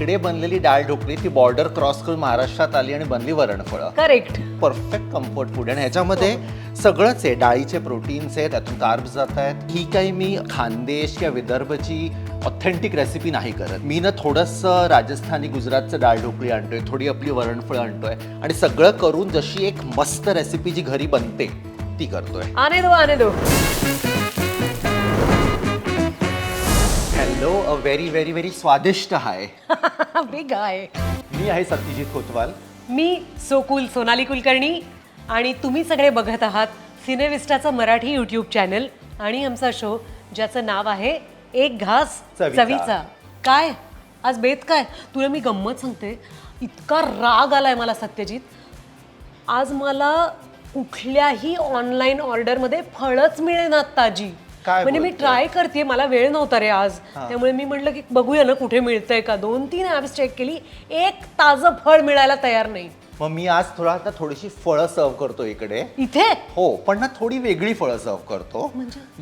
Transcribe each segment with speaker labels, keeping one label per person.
Speaker 1: तिकडे बनलेली डाळ ढोकळी ती बॉर्डर क्रॉस करून महाराष्ट्रात आली आणि बनली वरणफळं.
Speaker 2: करेक्ट.
Speaker 1: परफेक्ट कम्फर्ट फूड आणि ह्याच्यामध्ये सगळंच आहे. डाळीचे प्रोटीन्स आहेत, त्यातून कार्ब्स जात आहेत. ही काही मी खानदेश किंवा विदर्भची ऑथेंटिक रेसिपी नाही करत. मी ना थोडंसं राजस्थानी गुजरातचं डाळ ढोकळी आणतोय, थोडी आपली वरणफळं आणतोय आणि सगळं करून जशी एक मस्त रेसिपी जी घरी बनते ती करतोय.
Speaker 2: आने दो.
Speaker 1: Hello, a very very very स्वादिष्ट हाय.
Speaker 2: बिग आहे.
Speaker 1: मी आहे सत्यजित कोतवाल.
Speaker 2: मी सोकुल सोनाली कुलकर्णी आणि तुम्ही सगळे बघत आहात सिनेविस्टाचं मराठी यूट्यूब चॅनल आणि आमचा शो ज्याचं नाव आहे एक घास चवीचा. काय आज बेत काय? तुला मी गंमत सांगते, इतका राग आलाय मला सत्यजित. आज मला कुठल्याही ऑनलाईन ऑर्डरमध्ये फळच मिळेनात ताजी. म्हणजे मी ट्राय करते, मला वेळ नव्हता रे आज, त्यामुळे मी म्हटलं की बघूया ना कुठे मिळतंय का. 2-3 ॲप्स चेक केली, एक ताजं फळ मिळायला तयार नाही.
Speaker 1: मग मी आज थोडीशी फळं सर्व करतो इकडे.
Speaker 2: इथे
Speaker 1: हो, पण ना थोडी वेगळी फळं सर्व करतो,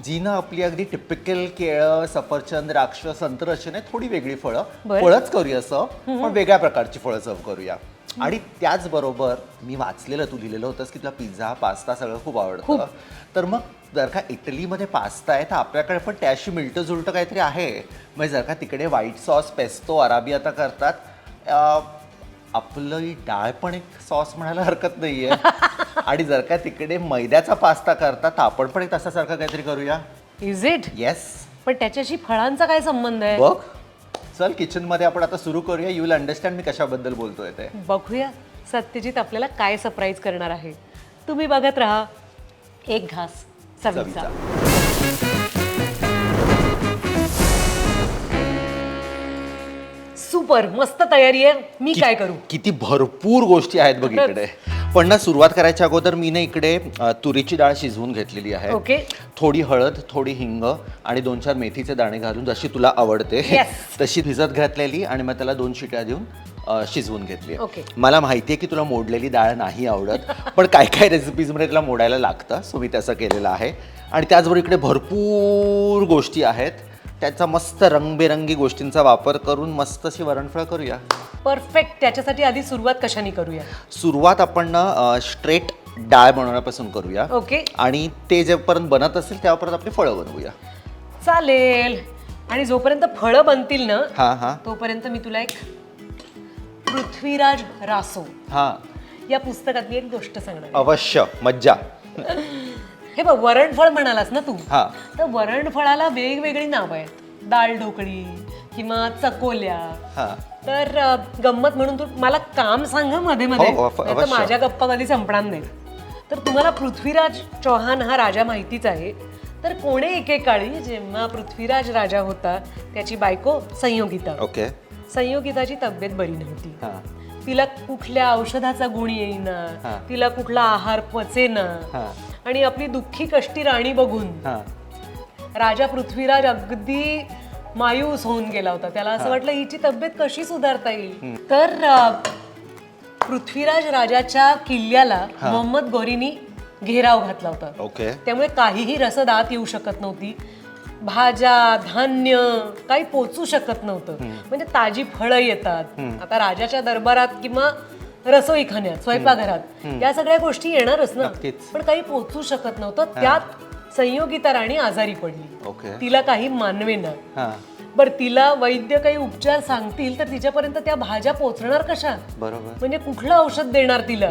Speaker 1: जी ना आपली अगदी टिपिकल केळं, सफरचंद, द्राक्ष, संत्र अशी नाही, थोडी वेगळी फळं. फळच करूया असं, पण वेगळ्या प्रकारची फळं सर्व करूया. आणि त्याचबरोबर मी वाचलेलं, तू लिहिलेलं होतंस की तुला पिझ्झा पास्ता सगळं खूप आवडतं. तर मग जर का इटलीमध्ये पास्ता आहे तर आपल्याकडे पण त्याशी मिळतं जुळतं काहीतरी आहे. म्हणजे जर का तिकडे व्हाईट सॉस, पेस्तो, अराबियाता करतात, आपलं ही डाळ पण एक सॉस म्हणायला हरकत नाहीये. आणि जर का तिकडे मैद्याचा पास्ता करतात तर आपण पण एक तसासारखं काहीतरी करूया.
Speaker 2: Is it?
Speaker 1: येस.
Speaker 2: पण त्याच्याशी फळांचा काय संबंध आहे?
Speaker 1: बघ, चल किचन मध्ये आपण आता सुरू करूया. यू विल अंडरस्टँड मी कशाबद्दल बोलतोय ते.
Speaker 2: बघूया सत्यजित आपल्याला काय सरप्राईज करणार आहे. तुम्ही बघत राहा एक घास चवीचा. सुपर, मस्त तयारी आहे. मी काय करू?
Speaker 1: किती भरपूर गोष्टी आहेत बघ इकडे. पण ना सुरुवात करायच्या अगोदर मी ना इकडे तुरीची डाळ शिजवून घेतलेली आहे.
Speaker 2: ओके.
Speaker 1: थोडी हळद, थोडी हिंग आणि 2-4 मेथीचे दाणे घालून जशी तुला आवडते तशी भिजत घातलेली आणि मग त्याला 2 शिट्या देऊन शिजवून घेतली. मला माहिती आहे की तुला मोडलेली डाळ नाही आवडत, पण काय काय रेसिपीजमध्ये त्याला मोडायला लागतं, सो मी तसं केलेलं आहे. आणि त्याचबरोबर इकडे भरपूर गोष्टी आहेत, त्याचा मस्त रंगबेरंगी गोष्टींचा वापर करून मस्त अशी वरणफळं करूया.
Speaker 2: परफेक्ट. त्याच्यासाठी आधी सुरुवात कशाने करूया?
Speaker 1: सुरुवात आपण ना स्ट्रेट डाळ बनवण्यापासून करूया.
Speaker 2: ओके.
Speaker 1: आणि ते जेपर्यंत बनत असेल त्यापर्यंत आपली फळं बनवूया.
Speaker 2: चालेल. आणि जोपर्यंत फळं बनतील ना
Speaker 1: हा
Speaker 2: तोपर्यंत मी तुला एक पृथ्वीराज रासो या पुस्तकातली एक गोष्ट सांगणार.
Speaker 1: अवश्य, मज्जा.
Speaker 2: हे बघ, वरणफळ म्हणालास ना तू,
Speaker 1: हा.
Speaker 2: तर वरणफळाला वेगवेगळी नावं आहेत. डाळ ढोकळी किंवा चकोल्या. तर गंमत म्हणून तू मला काम सांग मध्ये मध्ये, तर माझ्या गप्पा कधी संपणार नाही. तर तुम्हाला पृथ्वीराज चौहान हा राजा माहितीच आहे. तर कोणे एकेकाळी जेव्हा पृथ्वीराज राजा होता त्याची बायको संयोगिता.
Speaker 1: ओके.
Speaker 2: संयोगिताची तब्येत बरी नव्हती. तिला कुठल्या औषधाचा गुण येईना, तिला कुठला आहार पचेना. आणि आपली दुःखी कष्टी राणी बघून राजा पृथ्वीराज अगदी मायूस होऊन गेला होता. त्याला असं वाटलं हिची तब्येत कशी सुधारता येईल. तर पृथ्वीराज राजाच्या किल्ल्याला मोहम्मद गोरीनी घेराव घातला होता.
Speaker 1: ओके.
Speaker 2: त्यामुळे काहीही रसद आत येऊ शकत नव्हती. भाज्या, धान्य काही पोचू शकत नव्हतं. म्हणजे ताजी फळं येतात आता राजाच्या दरबारात किंवा रसोई खाण्यात, स्वयंपाकघरात, या सगळ्या गोष्टी येणारच ना, पण काही पोचू शकत नव्हतं. त्यात संयोगिता राणी आजारी पडली. तिला काही मानवेना. बरं, तिला वैद्य काही उपचार सांगतील तर तिच्यापर्यंत त्या भाज्या पोचणार कशा? बरोबर. म्हणजे कुठलं औषध देणार तिला?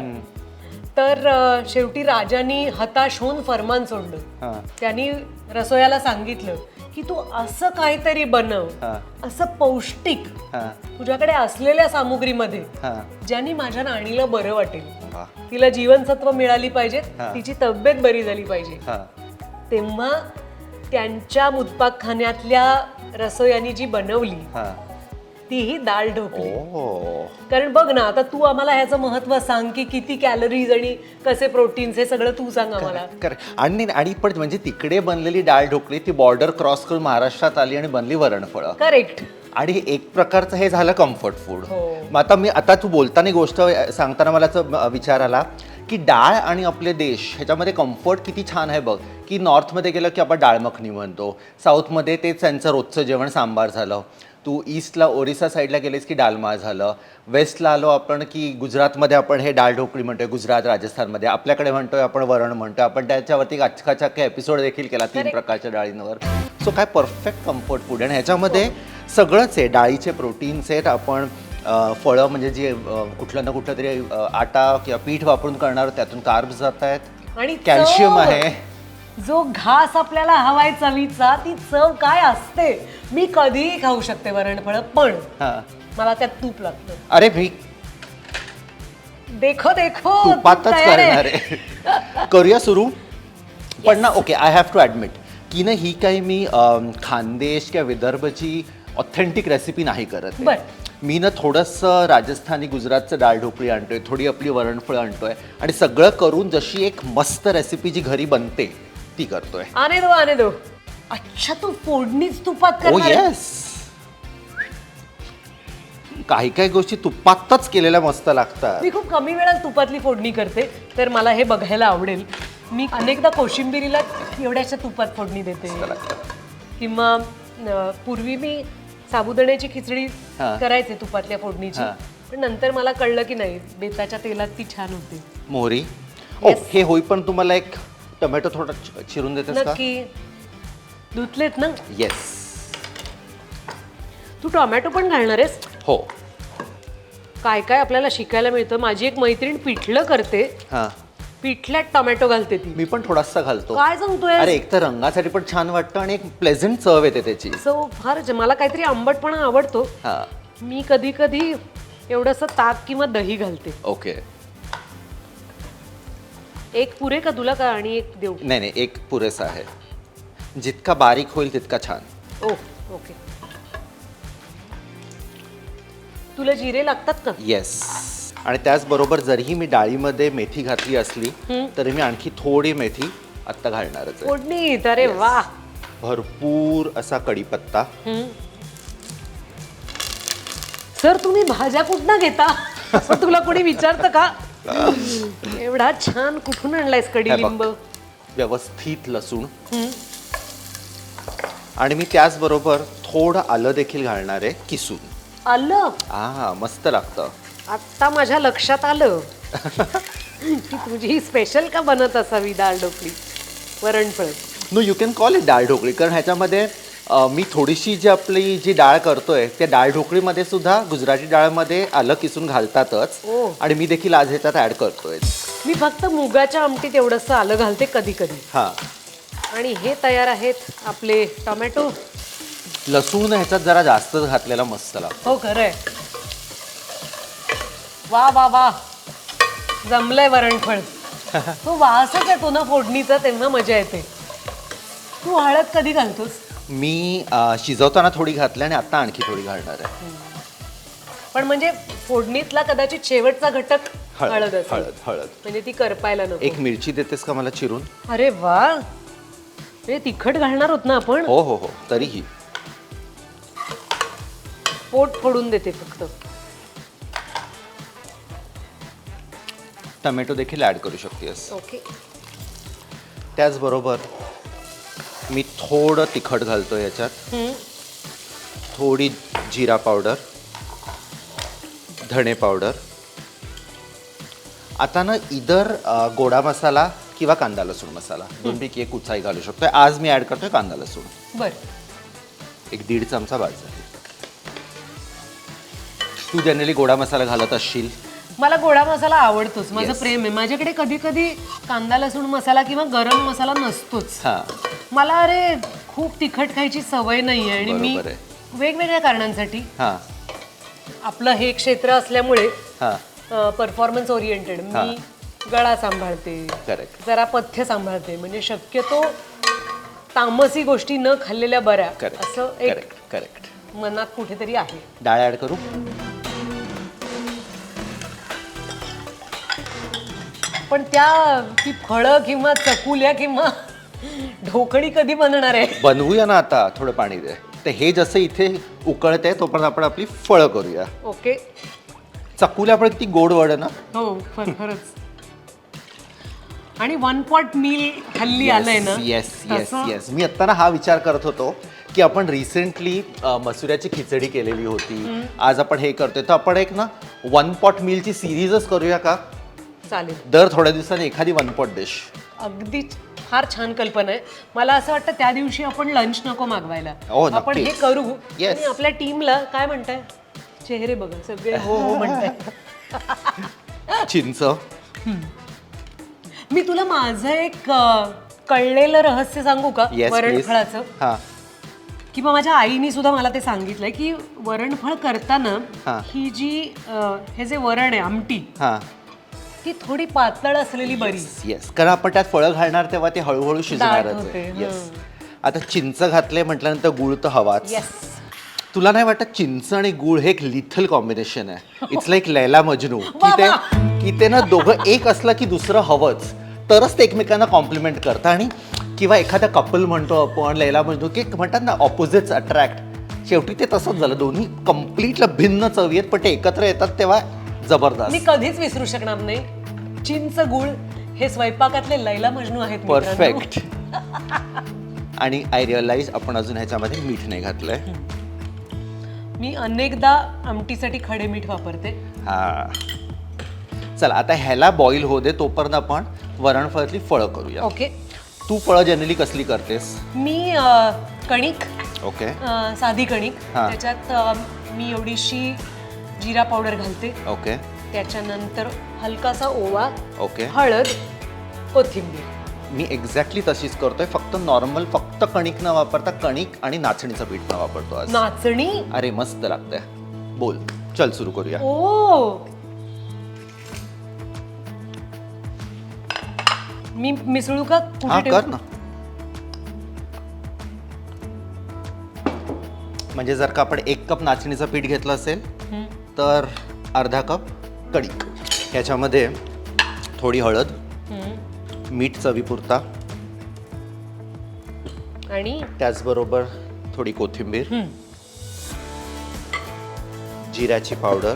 Speaker 2: तर शेवटी राजांनी हताश होऊन फरमान सोडलं. त्यांनी रसोयाला सांगितलं की तू असं काहीतरी बनव, असं पौष्टिक, तुझ्याकडे असलेल्या सामुग्रीमध्ये, ज्याने माझ्या राणीला बरं वाटेल, तिला जीवनसत्व मिळाली पाहिजेत, तिची तब्येत बरी झाली पाहिजे. तेव्हा त्यांच्या मुतपाकखान्यातल्या रसोयानी जी बनवली तीही डाळ ढोकळी. कारण बघ ना, आता तू आम्हाला ह्याचं महत्व सांग की किती कॅलरीज आणि कसे प्रोटीन्स, हे सगळं तू सांग आम्हाला.
Speaker 1: आणि पण म्हणजे तिकडे बनलेली डाळ ढोकळी ती बॉर्डर क्रॉस करून महाराष्ट्रात आली आणि बनली वरणफळं.
Speaker 2: करेक्ट.
Speaker 1: आणि एक प्रकारचं हे झालं कम्फर्ट फूड. मग आता तू बोलताना गोष्ट सांगताना मला विचार आला की डाळ आणि आपले देश ह्याच्यामध्ये कम्फर्ट किती छान आहे बघ. की नॉर्थमध्ये गेलं की आपण डाळ मखनी म्हणतो, साऊथमध्ये तेच त्यांचं रोजचं जेवण सांबार झालं, तू ईस्टला ओरिसा साईडला गेलेस की डालमा झालं, वेस्टला आलो आपण की गुजरातमध्ये आपण हे डाळ ढोकळी म्हणतोय, गुजरात राजस्थानमध्ये आपल्याकडे म्हणतोय आपण वरण म्हणतोय, आपण त्याच्यावरती अख्खा एपिसोड देखील केला 3 प्रकारच्या डाळींवर. सो काय परफेक्ट कम्फर्ट फूड आणि ह्याच्यामध्ये सगळंच आहे. डाळीचे प्रोटीन्स आहेत, आपण फळं म्हणजे जे कुठलं ना कुठलं तरी आटा किंवा पीठ वापरून करणार त्यातून कार्ब्स जात आहेत
Speaker 2: आणि
Speaker 1: कॅल्शियम आहे.
Speaker 2: जो घास आपल्याला हवाय चवीचा ती चव काय असते. मी कधीही खाऊ शकते वरणफळ, पण मला त्यात तूप लागतं.
Speaker 1: अरे मी
Speaker 2: देखो देखो
Speaker 1: तुपातच करणार आहे. करूया सुरू. पण ना okay, I have to admit की ना ही काही मी खानदेश किंवा विदर्भची ऑथेंटिक रेसिपी नाही करत आहे. मी ना थोडंसं राजस्थानी गुजरातचं डाळ ढोकळी आणतोय, थोडी आपली वरणफळं आणतोय आणि सगळं करून जशी एक मस्त रेसिपी जी घरी बनते ती करतोय.
Speaker 2: आने दो. अच्छा, तू फोडणीच तुपात
Speaker 1: ओ
Speaker 2: करणार आहे?
Speaker 1: येस, काही काही गोष्टी तुपातच केलेल्या मस्त लागतात.
Speaker 2: मी खूप कमी वेळात तुपातली फोडणी करते, तर मला हे बघायला आवडेल. मी अनेकदा कोशिंबिरीला एवढ्याशा तुपात फोडणी देते, किंवा पूर्वी मी साबुदाण्याची खिचडी करायचे तुपातल्या फोडणीची, पण नंतर मला कळलं की नाही, बेताच्या तेलात ती छान होते.
Speaker 1: मोहरी. ओ हे होई, पण तुम्हाला एक टोमॅटो थोडा चिरून देतेस का?
Speaker 2: नक्की. धुतलेत ना?
Speaker 1: येस.
Speaker 2: तू टोमॅटो पण घालणार आहेस?
Speaker 1: हो.
Speaker 2: काय काय आपल्याला शिकायला मिळतं. माझी एक मैत्रीण पिठलं करते, पिठल्यात टोमॅटो घालते ती.
Speaker 1: मी पण थोडासा घालतो.
Speaker 2: काय सांगतोय?
Speaker 1: अरे एक तर रंगासाठी पण छान वाटतं आणि एक प्लेझंट चव येते त्याची.
Speaker 2: सो फारच. मला काहीतरी आंबटपणा आवडतो. मी कधी कधी एवढंसं ताक किंवा दही घालते.
Speaker 1: ओके.
Speaker 2: एक पुरे का तुला का आणि एक देऊ?
Speaker 1: नाही, एक पुरेसा आहे. जितका बारीक होईल तितका छान.
Speaker 2: ओके. तुला जिरे लागतात का?
Speaker 1: येस. आणि त्याचबरोबर जरीही मी डाळीमध्ये मेथी घातली असली तरी मी आणखी थोडी मेथी आत्ता घालणारच आहे.
Speaker 2: फोडणीत. अरे वा.
Speaker 1: भरपूर असा कढीपत्ता.
Speaker 2: सर, तुम्ही भाज्या कुठनं घेता असं तुला कोणी विचारतं का? एवढा छान कुठून आणलायस कडीलिंब?
Speaker 1: व्यवस्थित लसूण आणि मी त्याचबरोबर थोडं आलं देखील घालणार आहे किसून.
Speaker 2: आलं?
Speaker 1: मस्त लागतं.
Speaker 2: आत्ता माझ्या लक्षात आलं की तुझी ही स्पेशल का बनत असावी डाळ ढोकळी वरणफळ.
Speaker 1: No, you can call it dal dhokli, कारण ह्याच्यामध्ये मी थोडीशी जी आपली जी डाळ करतोय त्या डाळ ढोकळीमध्ये सुद्धा गुजराती डाळमध्ये आलं किसून घालतातच. आणि मी देखील आज ह्याच्यात ऍड करतोय.
Speaker 2: मी फक्त मुगाच्या आमटीत एवढंसं आलं घालते कधी कधी. आणि हे तयार आहेत आपले टोमॅटो.
Speaker 1: लसूण ह्याच्यात जरा जास्त घातलेला मस्त लागतो.
Speaker 2: हो, खरंय. वा वा वा, जमलंय वरणफळ. तो वासच येतो ना फोडणीचा, तेव्हा मजा येते. तू हळद कधी घालतोस?
Speaker 1: मी शिजवताना थोडी घातली आणि आता आणखी थोडी घालणार आहे.
Speaker 2: पण म्हणजे फोडणीतला कदाचित शेवटचा घटक हळद असेल.
Speaker 1: हळद
Speaker 2: म्हणजे ती करपायला नको.
Speaker 1: एक मिरची देतेस का मला चिरून?
Speaker 2: अरे वा, म्हणजे तिखट घालणार होत ना आपण?
Speaker 1: हो. तरीही
Speaker 2: पोट फोडून देते फक्त.
Speaker 1: टोमॅटो देखील ऍड करू शकतेस.
Speaker 2: ओके.
Speaker 1: त्याचबरोबर मी थोडं तिखट घालतो याच्यात. थोडी जिरा पावडर, धणे पावडर. आता ना इधर गोडा मसाला किंवा कांदा लसूण मसाला दोनपैकी एक कुचाई घालू शकतोय. आज मी ऍड करतोय कांदा लसूण.
Speaker 2: बरं.
Speaker 1: 1.5 चमचा बाज झाली. तू जनरली गोडा मसाला घालत असशील?
Speaker 2: मला गोडा मसाला आवडतोच. माझं प्रेम आहे. माझ्याकडे कधी कधी कांदा लसूण मसाला किंवा गरम मसाला नसतोच. मला अरे खूप तिखट खायची सवय नाही आहे. आणि मी वेगवेगळ्या कारणांसाठी, आपलं हे क्षेत्र असल्यामुळे परफॉर्मन्स ओरिएंटेड, मी गळा सांभाळते, जरा पथ्य सांभाळते. म्हणजे शक्यतो तामसी गोष्टी न खाल्लेल्या बऱ्या, असं एक मनात कुठेतरी आहे.
Speaker 1: डाळ ऍड करू?
Speaker 2: पण ती फळं किंवा चकुल्या किंवा ढोकळी कधी बनणार आहे?
Speaker 1: बनवूया ना आता. थोडं पाणी दे. तर हे जसं इथे उकळत आहे तोपर्यंत आपण आपली फळं करूया.
Speaker 2: ओके.
Speaker 1: चकुल्या पण ती गोड वड ना.
Speaker 2: हो, खरंच. आणि 1 पॉट मील हल्ली आलंय ना.
Speaker 1: येस. मी आता ना हा विचार करत होतो की आपण रिसेंटली मसुऱ्याची खिचडी केलेली होती, आज आपण हे करतोय, तर आपण एक ना 1 पॉट मीलची सिरीजच करूया का?
Speaker 2: चालेल.
Speaker 1: दर थोड्या दिवसांनी एखादी 1 पॉट डिश.
Speaker 2: अगदी फार छान कल्पना आहे. मला असं वाटतं त्या दिवशी आपण लंच नको मागवायला,
Speaker 1: हो,
Speaker 2: आपण हे
Speaker 1: नक्कीच.
Speaker 2: करू.
Speaker 1: Yes.
Speaker 2: आणि आपल्या टीमला काय म्हणताय, चेहरे बघा सगळे हो हो म्हणताय.
Speaker 1: चिंच.
Speaker 2: मी तुला माझं एक कळलेलं रहस्य सांगू का
Speaker 1: येस
Speaker 2: वरणफळाचं?
Speaker 1: हां
Speaker 2: किंवा माझ्या आईने सुद्धा मला ते सांगितलंय की वरणफळ करताना
Speaker 1: हा.
Speaker 2: ही जी हे जे वरण आहे आमटी,
Speaker 1: हां
Speaker 2: ती थोडी पातळ असलेली बरी.
Speaker 1: येस, कारण आपण त्यात फळं घालणार तेव्हा ते हळूहळू शिजणारच
Speaker 2: होते,
Speaker 1: आहे. येस. आता चिंच घातले म्हटल्यानंतर गुळ तर हवाच.
Speaker 2: येस.
Speaker 1: तुला नाही वाटत चिंच आणि गुळ हे एक लिथल कॉम्बिनेशन आहे? इट्स लाईक लैला मजनू, की ते ना दोघं एक असलं की दुसरं हवंच, तरच ते एकमेकांना कॉम्प्लिमेंट करतं. आणि किंवा एखादा कपल म्हणतो आपण लैला मजनू, की म्हणतात ना ऑपोजिट्स अट्रॅक्ट. शेवटी ते तसंच झालं, दोन्ही कम्प्लीटला भिन्न चवी आहेत, पण ते एकत्र येतात तेव्हा
Speaker 2: मी
Speaker 1: जबरदस्त.
Speaker 2: कधीच विसरू शकणार नाही, चिंच गुळ हे स्वयंपाकातले लैला मजनू आहेत मित्रांनो.
Speaker 1: परफेक्ट. आणि आय रिअलाइज आपण अजून ह्याच्यामध्ये मीठ नाही घातलंय.
Speaker 2: मी अनेकदा आमटीसाठी खडे मीठ वापरते.
Speaker 1: हा, चला आता ह्याला बॉईल होऊ दे, तोपर्यंत आपण वरणफळातली फळं करूया.
Speaker 2: ओके.
Speaker 1: तू फळं जनरली कसली करतेस?
Speaker 2: मी कणिक,
Speaker 1: ओके
Speaker 2: साधी कणिक,
Speaker 1: हा.
Speaker 2: त्याच्यात मी एवढीशी जिरा पावडर घालते,
Speaker 1: ओके
Speaker 2: त्याच्यानंतर हलकासा ओवा,
Speaker 1: ओके.
Speaker 2: हळद, कोथिंबीर.
Speaker 1: मी एक्झॅक्टली तशीच करतोय, फक्त नॉर्मल, फक्त कणिक न वापरता कणिक आणि नाचणीचं पीठ न वापरतो आज.
Speaker 2: नाचणी.
Speaker 1: अरे मस्त लागतंय. बोल, चल सुरू करूया.
Speaker 2: ओ, मी मिसळू का? कुठे
Speaker 1: हा
Speaker 2: ठेवू?
Speaker 1: कर ना. म्हणजे जर का आपण 1 कप नाचणीचं पीठ घेतलं असेल तर अर्धा कप कणिक, ह्याच्यामध्ये थोडी हळद, मीठ चवीपुरता,
Speaker 2: आणि
Speaker 1: त्याचबरोबर थोडी कोथिंबीर, जिऱ्याची पावडर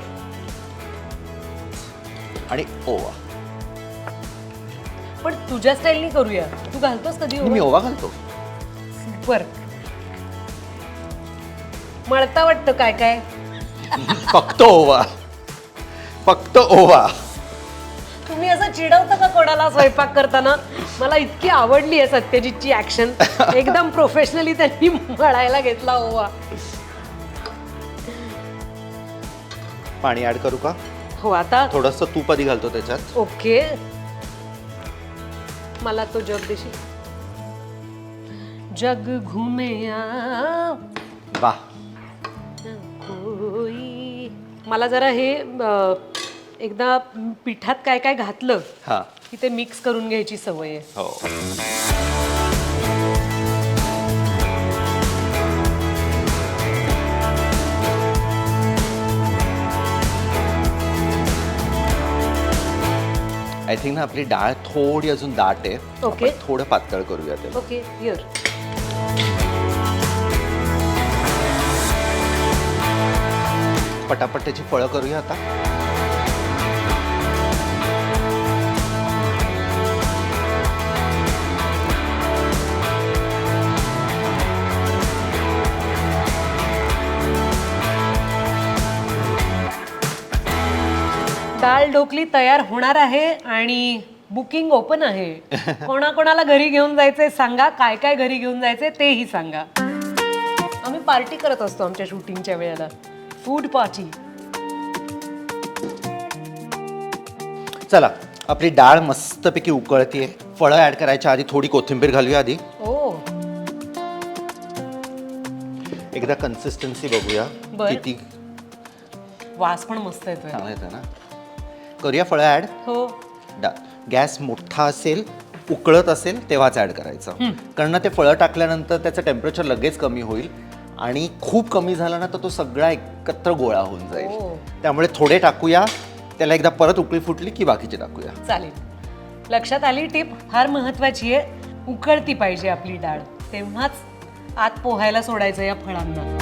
Speaker 1: आणि ओवा.
Speaker 2: पण तुझ्या स्टाईलनी करूया. तू घालतोस कधी
Speaker 1: मी ओवा घालतो.
Speaker 2: सुपर. मळता वाटतं काय काय.
Speaker 1: फक्त ओवा, फक्त ओवा.
Speaker 2: तुम्ही असं चिडवता का कोणाला स्वयंपाक करताना? मला इतकी आवडली आहे सत्यजितची ऍक्शन. एकदम प्रोफेशनली त्यांनी मळायला घेतला ओवा.
Speaker 1: पाणी ऍड करू का?
Speaker 2: हो, आता
Speaker 1: थोडंसं तूप आधी घालतो त्याच्यात.
Speaker 2: ओके. मला तो जग देशील? जग घुमेया
Speaker 1: वा,
Speaker 2: कोई. मला जरा हे एकदा पिठात काय काय घातलं
Speaker 1: हा
Speaker 2: की ते मिक्स करून घ्यायची सवय आहे.
Speaker 1: हो. आय थिंक ना आपली डाळ थोडी अजून दाट आहे.
Speaker 2: ओके.
Speaker 1: आपण थोडं पातळ करूया त्याला.
Speaker 2: Okay, here.
Speaker 1: पटापट त्याची फळं करूया आता.
Speaker 2: डाळ ढोकली तयार होणार आहे आणि बुकिंग ओपन आहे. कोणाकोणाला घरी घेऊन जायचंय सांगा, काय काय घरी घेऊन जायचंय तेही सांगा. आम्ही पार्टी करत असतो आमच्या शूटिंगच्या वेळेला, फूड पार्टी.
Speaker 1: चला, आपली डाळ मस्तपैकी उकळतीये. फळं ऍड करायच्या आधी थोडी कोथिंबीर घालूया आधी.
Speaker 2: ओ,
Speaker 1: एकदा कन्सिस्टन्सी बघूया
Speaker 2: बर.
Speaker 1: किती
Speaker 2: वास पण मस्त येतोय.
Speaker 1: चांगलं येतं ना. करूया फळं ऍड.
Speaker 2: हो.
Speaker 1: गॅस मोठा असेल, उकळत असेल तेव्हाच ऍड करायचं, कारण ना ते फळं टाकल्यानंतर त्याचं टेम्परेचर लगेच कमी होईल आणि खूप कमी झाला ना तर तो सगळा एकत्र गोळा होऊन जाईल.
Speaker 2: ओ.
Speaker 1: त्यामुळे थोडे टाकूया, त्याला एकदा परत उकळी फुटली की बाकीचे टाकूया.
Speaker 2: चालेल. लक्षात आली टीप, फार महत्वाची आहे. उकळती पाहिजे आपली डाळ, तेव्हाच आत पोहायला सोडायचं या फळांना.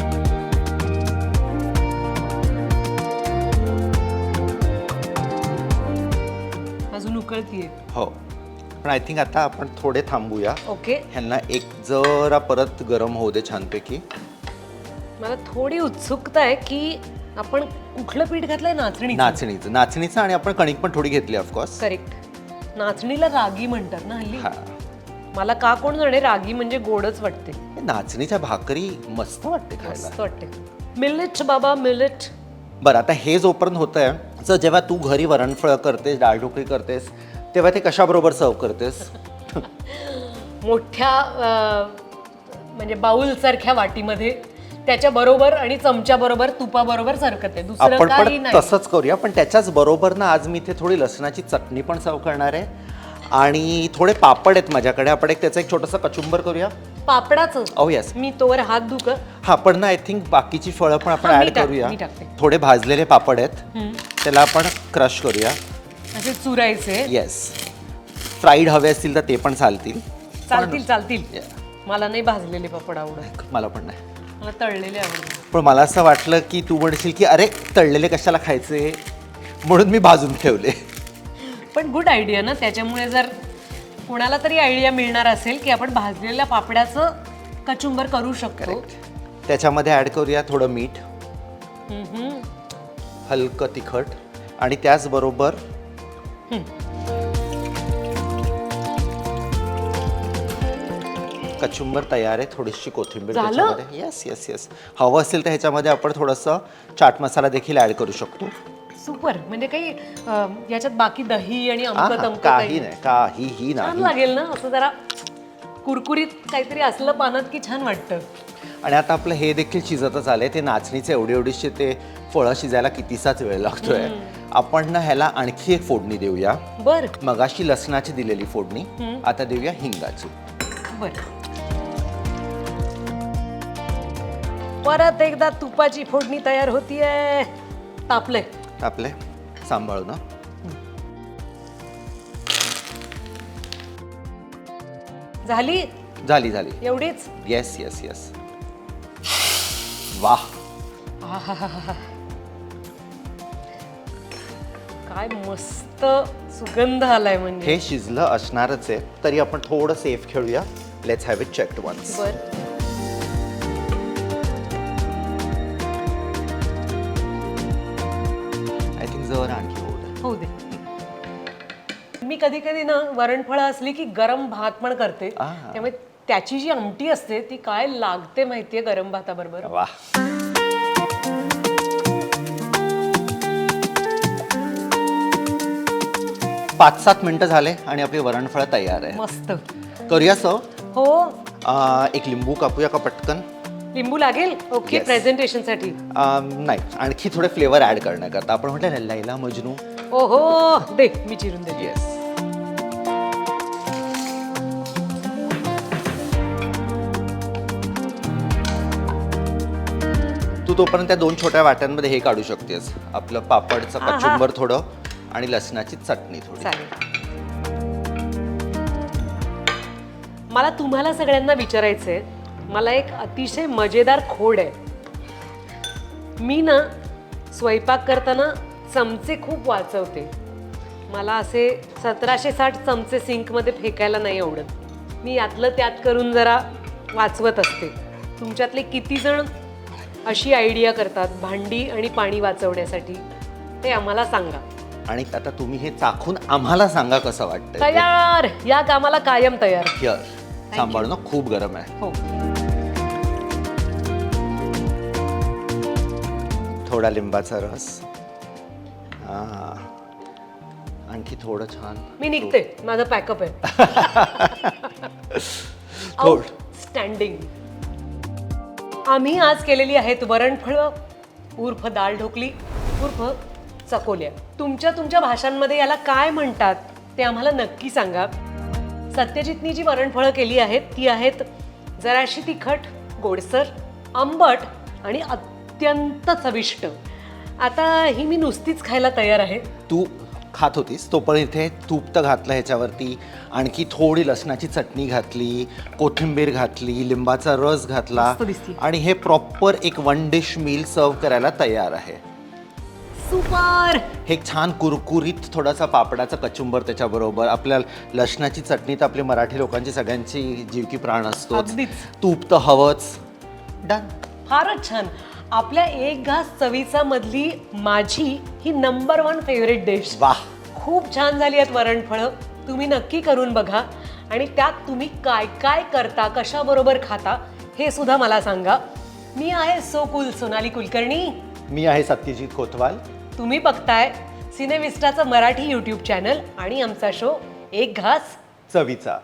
Speaker 2: अजून उकळतीये.
Speaker 1: हो, पण आय थिंक आता आपण थोडे थांबूया.
Speaker 2: ओके.
Speaker 1: ह्यांना एक जरा परत गरम होऊ दे छानपैकी.
Speaker 2: मला थोडी उत्सुकता आहे की आपण कुठलं पीठ घातलंय?
Speaker 1: नाचणीचं आणि आपण कणिक पण थोडी घेतली ऑफकोर्स.
Speaker 2: करेक्ट. नाचणीला रागी म्हणतात ना हल्ली.
Speaker 1: हा,
Speaker 2: मला का कोण जाणे, रागी म्हणजे गोडच वाटते.
Speaker 1: नाचणीच्या भाकरी मस्त वाटते खायला.
Speaker 2: मस्त वाटते. मिलेट बाबा, मिलेट.
Speaker 1: बरं, आता हे जोपर्यंत होत आहे, तर जेव्हा तू घरी वरणफळं करतेस, डाळ ढोकळी करतेस, तेव्हा ते कशाबरोबर सर्व करतेस?
Speaker 2: मोठ्या म्हणजे बाउल सारख्या वाटीमध्ये त्याच्या बरोबर आणि चमच्या बरोबर तुपाबरोबर सर्व करते. दुसरं
Speaker 1: आपण
Speaker 2: काही
Speaker 1: पण
Speaker 2: नाही.
Speaker 1: तसंच करूया, पण त्याच्याच बरोबर ना आज मी इथे थोडी लसणाची चटणी पण सर्व करणार आहे आणि थोडे पापड आहेत माझ्याकडे. आपण त्याचं एक छोटंसं कचुंबर करूया.
Speaker 2: पापडाचं?
Speaker 1: ओ येस.
Speaker 2: मी तोवर हात धुक.
Speaker 1: हा, पण ना आय थिंक बाकीची फळं पण आपण
Speaker 2: हा, मी
Speaker 1: ऍड
Speaker 2: टाक-
Speaker 1: करूया.
Speaker 2: मी टाकते.
Speaker 1: थोडे भाजलेले पापड आहेत, त्याला आपण क्रश करूया.
Speaker 2: असे चुरायचे.
Speaker 1: येस. फ्राईड हवे असतील तर ते पण चालतील.
Speaker 2: चालतील.
Speaker 1: Yeah.
Speaker 2: मला नाही भाजलेले पापड आवडत.
Speaker 1: मला पण नाही.
Speaker 2: मला तळलेले आवडतात.
Speaker 1: पण मला असं वाटलं की तू म्हणशील की अरे तळलेले कशाला खायचे, म्हणून मी भाजून ठेवले.
Speaker 2: पण गुड आयडिया ना. त्याच्यामुळे जर कोणाला तरी आयडिया मिळणार असेल की आपण भाजलेल्या पापड्याचं कचुंबर करू शकतो.
Speaker 1: त्याच्यामध्ये ऍड करूया थोडं मीठ, हलकं तिखट आणि त्याचबरोबर कचुंबर तयार आहे. थोडीशी कोथिंबीर
Speaker 2: झालं?
Speaker 1: त्याच्यामध्ये. Yes yes yes. हवं असेल तर ह्याच्यामध्ये आपण थोडंसं चाट मसाला देखील ऍड करू शकतो.
Speaker 2: सुपर. म्हणजे काही याच्यात बाकी दही आणि
Speaker 1: आहा,
Speaker 2: अमकं तमकं
Speaker 1: काही
Speaker 2: काही
Speaker 1: नाही, काहीही
Speaker 2: छान
Speaker 1: नाही.
Speaker 2: लागेल ना. असं जरा कुरकुरीत काहीतरी असलं पानात की छान वाटतं.
Speaker 1: आणि आता आपलं हे देखील शिजतच आलंय. ते नाचणीचे एवढीशे ते फळं शिजायला कितीसाच वेळ लागतोय. आपण ना ह्याला आणखी एक फोडणी देऊया.
Speaker 2: बर
Speaker 1: मगाशी लसणाची दिलेली फोडणी, आता देऊया हिंगाची.
Speaker 2: बर. परत एकदा तुपाची फोडणी तयार होतीये. तापलंय.
Speaker 1: आपले सांभाळू ना.
Speaker 2: झाली
Speaker 1: झाली
Speaker 2: एवढीच.
Speaker 1: Yes yes yes. वाह,
Speaker 2: काय मस्त सुगंध आलाय. म्हणजे
Speaker 1: हे शिजलं असणारच आहे. तरी आपण थोडं सेफ खेळूया. Let's have it checked once.
Speaker 2: बर.
Speaker 1: आय थिंक जर आणखी
Speaker 2: होऊ दे. मी कधी कधी ना वरणफळं असली की गरम भात पण करते.
Speaker 1: आहा.
Speaker 2: त्यामुळे त्याची जी आमटी असते ती काय लागते माहितीये गरम भाताबरोबर.
Speaker 1: वाह. 5-7 मिनिटं झाले आणि आपली वरणफळं तयार आहे.
Speaker 2: मस्त.
Speaker 1: करूया सर.
Speaker 2: हो.
Speaker 1: एक लिंबू कापूया का पटकन?
Speaker 2: लिंबू लागेल? ओके.
Speaker 1: Yes.
Speaker 2: प्रेझेंटेशन साठी?
Speaker 1: नाही, आणखी थोडे फ्लेवर ऍड करण्याकरता. आपण म्हटलं ना लैला मजनू.
Speaker 2: ओहो, दे मी चिरून देते.
Speaker 1: येस. तू तोपर्यंत त्या 2 छोट्या वाट्यांमध्ये हे काढू शकतेस. आपलं पापडचं
Speaker 2: आहा.
Speaker 1: कचुंबर थोडं आणि लसणाची चटणी थोडी.
Speaker 2: चालेल. मला तुम्हाला सगळ्यांना विचारायचंय. मला एक अतिशय मजेदार खोड आहे. मी ना स्वयंपाक करताना चमचे खूप वाचवते. मला असे 1760 चमचे सिंकमध्ये फेकायला नाही आवडत. मी यातलं त्यात करून जरा वाचवत असते. तुमच्यातले किती जण अशी आयडिया करतात भांडी आणि पाणी वाचवण्यासाठी, ते आम्हाला सांगा.
Speaker 1: आणि आता तुम्ही हे चाखून आम्हाला सांगा कसं वाटतंय.
Speaker 2: तयार. या कामाला कायम तयार.
Speaker 1: हिअर, सांभाळू ना, खूप गरम आहे.
Speaker 2: हो.
Speaker 1: थोडा लिंबाचा रस. आणखी थोडं छान.
Speaker 2: मी निघते. माझं पॅकअप आहे. आउटस्टँडिंग. आम्ही आज केलेली आहेत वरणफळं उर्फ डाळ ढोकली उर्फ चकोल्या. तुमच्या भाषांमध्ये याला काय म्हणतात ते आम्हाला नक्की सांगा. सत्यजितनी जी वरणफळं केली आहेत ती आहेत जराशी तिखट, गोडसर, आंबट आणि अत्यंत चविष्ट. आता ही मी नुसतीच खायला तयार आहे.
Speaker 1: तू खात होतीस तोपर्यंत इथे तूप तर घातलं ह्याच्यावरती, आणखी थोडी लसणाची चटणी घातली, कोथिंबीर घातली, लिंबाचा रस घातला
Speaker 2: मस्त दिसते.
Speaker 1: आणि हे प्रॉपर एक 1 डिश मील सर्व करायला तयार आहे.
Speaker 2: सुपर.
Speaker 1: हे एक छान कुरकुरीत थोडासा पापडाचा कचुंबर त्याच्याबरोबर, आपल्या लसणाची चटणी तर आपली मराठी लोकांची सगळ्यांची जीव की प्राण असतो.
Speaker 2: अगदीच.
Speaker 1: तूप तर हवंच. डन.
Speaker 2: फारच छान. आपल्या एक घास चवीचा मधली माझी ही नंबर 1 फेवरेट डिश.
Speaker 1: वाह.
Speaker 2: खूप छान झाली आहेत वरणफळं. तुम्ही नक्की करून बघा आणि त्यात तुम्ही काय काय करता, कशाबरोबर खाता हे सुद्धा मला सांगा. मी आहे सो कूल सोनाली कुलकर्णी.
Speaker 1: मी आहे सत्यजित कोतवाल.
Speaker 2: तुम्ही बघताय सिनेविस्टाचं मराठी यूट्यूब चॅनल आणि आमचा शो एक घास
Speaker 1: चवीचा.